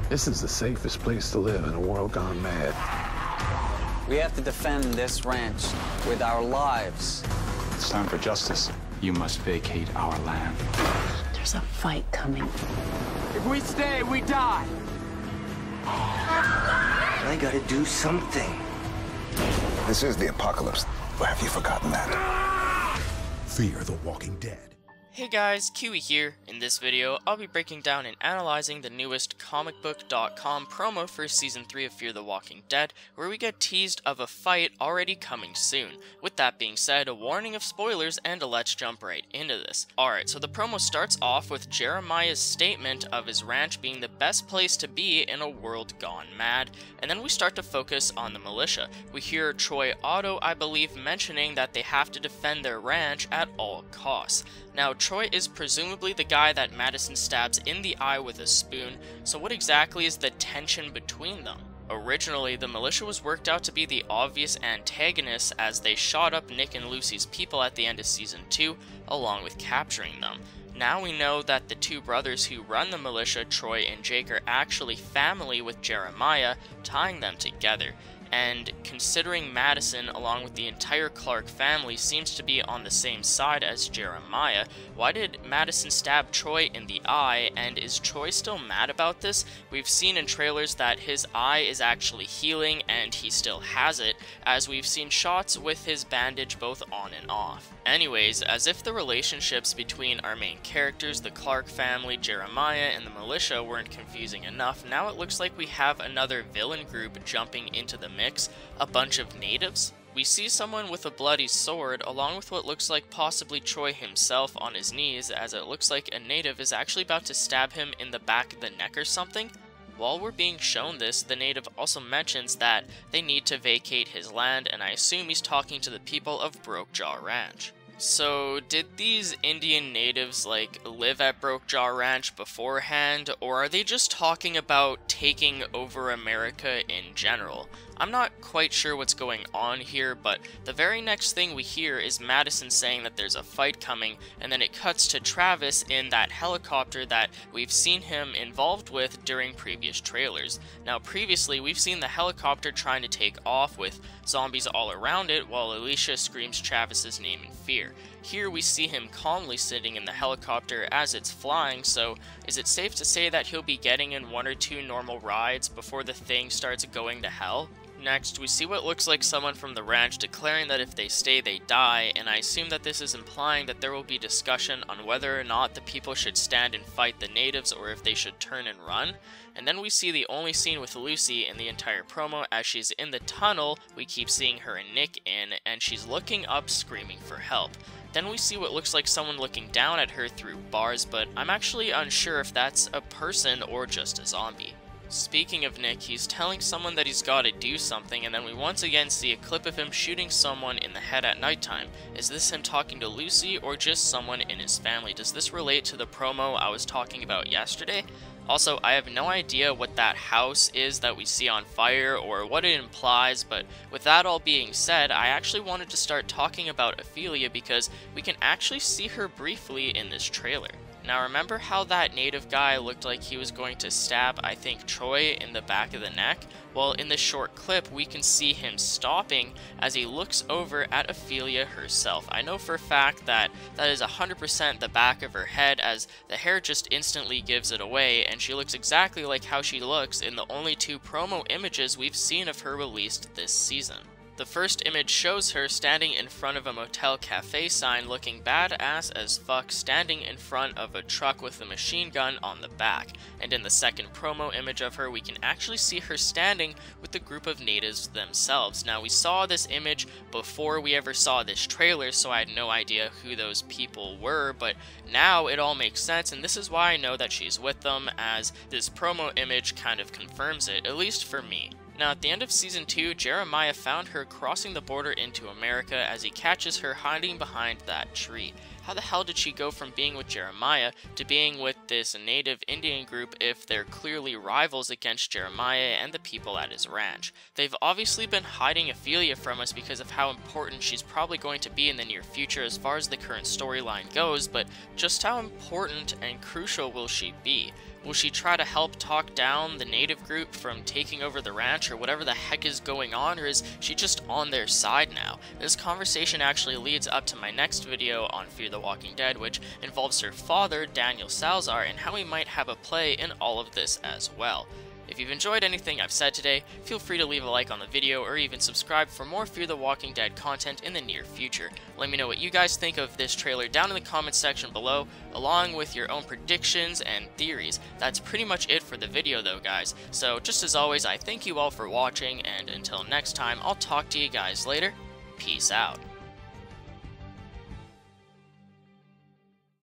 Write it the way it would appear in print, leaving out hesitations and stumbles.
This is the safest place to live in a world gone mad. We have to defend this ranch with our lives. It's time for justice. You must vacate our land. There's a fight coming. If we stay, we die. I gotta do something. This is the apocalypse. Or have you forgotten that? Fear the Walking Dead. Hey guys, Kiwi here. In this video, I'll be breaking down and analyzing the newest comicbook.com promo for Season 3 of Fear the Walking Dead, where we get teased of a fight already coming soon. With that being said, a warning of spoilers, and let's jump right into this. Alright, so the promo starts off with Jeremiah's statement of his ranch being the best place to be in a world gone mad, and then we start to focus on the militia. We hear Jake Otto, I believe, mentioning that they have to defend their ranch at all costs. Now, Troy is presumably the guy that Madison stabs in the eye with a spoon, so what exactly is the tension between them? Originally, the militia was worked out to be the obvious antagonists as they shot up Nick and Lucy's people at the end of Season 2, along with capturing them. Now we know that the two brothers who run the militia, Troy and Jake, are actually family with Jeremiah, tying them together. And considering Madison, along with the entire Clark family, seems to be on the same side as Jeremiah, why did Madison stab Troy in the eye, and is Troy still mad about this? We've seen in trailers that his eye is actually healing and he still has it, as we've seen shots with his bandage both on and off. Anyways, as if the relationships between our main characters, the Clark family, Jeremiah, and the militia weren't confusing enough, now it looks like we have another villain group jumping into the mix, a bunch of natives. We see someone with a bloody sword, along with what looks like possibly Troy himself on his knees, as it looks like a native is actually about to stab him in the back of the neck or something. While we're being shown this, the native also mentions that they need to vacate his land, and I assume he's talking to the people of Brokejaw Ranch. So, did these Indian natives, live at Brokejaw Ranch beforehand, or are they just talking about taking over America in general? I'm not quite sure what's going on here, but the very next thing we hear is Madison saying that there's a fight coming, and then it cuts to Travis in that helicopter that we've seen him involved with during previous trailers. Now, previously, we've seen the helicopter trying to take off with zombies all around it, while Alicia screams Travis's name in fear. Here we see him calmly sitting in the helicopter as it's flying, so is it safe to say that he'll be getting in one or two normal rides before the thing starts going to hell? Next, we see what looks like someone from the ranch declaring that if they stay, they die, and I assume that this is implying that there will be discussion on whether or not the people should stand and fight the natives or if they should turn and run. And then we see the only scene with Lucy in the entire promo as she's in the tunnel we keep seeing her and Nick in, and she's looking up screaming for help. Then we see what looks like someone looking down at her through bars, but I'm actually unsure if that's a person or just a zombie. Speaking of Nick, he's telling someone that he's gotta do something, and then we once again see a clip of him shooting someone in the head at nighttime. Is this him talking to Lucy, or just someone in his family? Does this relate to the promo I was talking about yesterday? Also, I have no idea what that house is that we see on fire, or what it implies, but with that all being said, I actually wanted to start talking about Ofelia because we can actually see her briefly in this trailer. Now, remember how that native guy looked like he was going to stab, I think, Troy in the back of the neck? Well, in this short clip, we can see him stopping as he looks over at Ofelia herself. I know for a fact that that is 100% the back of her head, as the hair just instantly gives it away, and she looks exactly like how she looks in the only two promo images we've seen of her released this season. The first image shows her standing in front of a motel cafe sign looking badass as fuck, standing in front of a truck with a machine gun on the back. And in the second promo image of her, we can actually see her standing with the group of natives themselves. Now, we saw this image before we ever saw this trailer, so I had no idea who those people were, but now it all makes sense, and this is why I know that she's with them, as this promo image kind of confirms it, at least for me. Now, at the end of Season 2, Jeremiah found her crossing the border into America as he catches her hiding behind that tree. How the hell did she go from being with Jeremiah to being with this native Indian group if they're clearly rivals against Jeremiah and the people at his ranch? They've obviously been hiding Ofelia from us because of how important she's probably going to be in the near future as far as the current storyline goes, but just how important and crucial will she be? Will she try to help talk down the native group from taking over the ranch or whatever the heck is going on, or is she just on their side now? This conversation actually leads up to my next video on Fear the Walking Dead, which involves her father, Daniel Salazar, and how he might have a play in all of this as well. If you've enjoyed anything I've said today, feel free to leave a like on the video or even subscribe for more Fear the Walking Dead content in the near future. Let me know what you guys think of this trailer down in the comments section below, along with your own predictions and theories. That's pretty much it for the video though, guys. So just as always, I thank you all for watching, and until next time, I'll talk to you guys later. Peace out.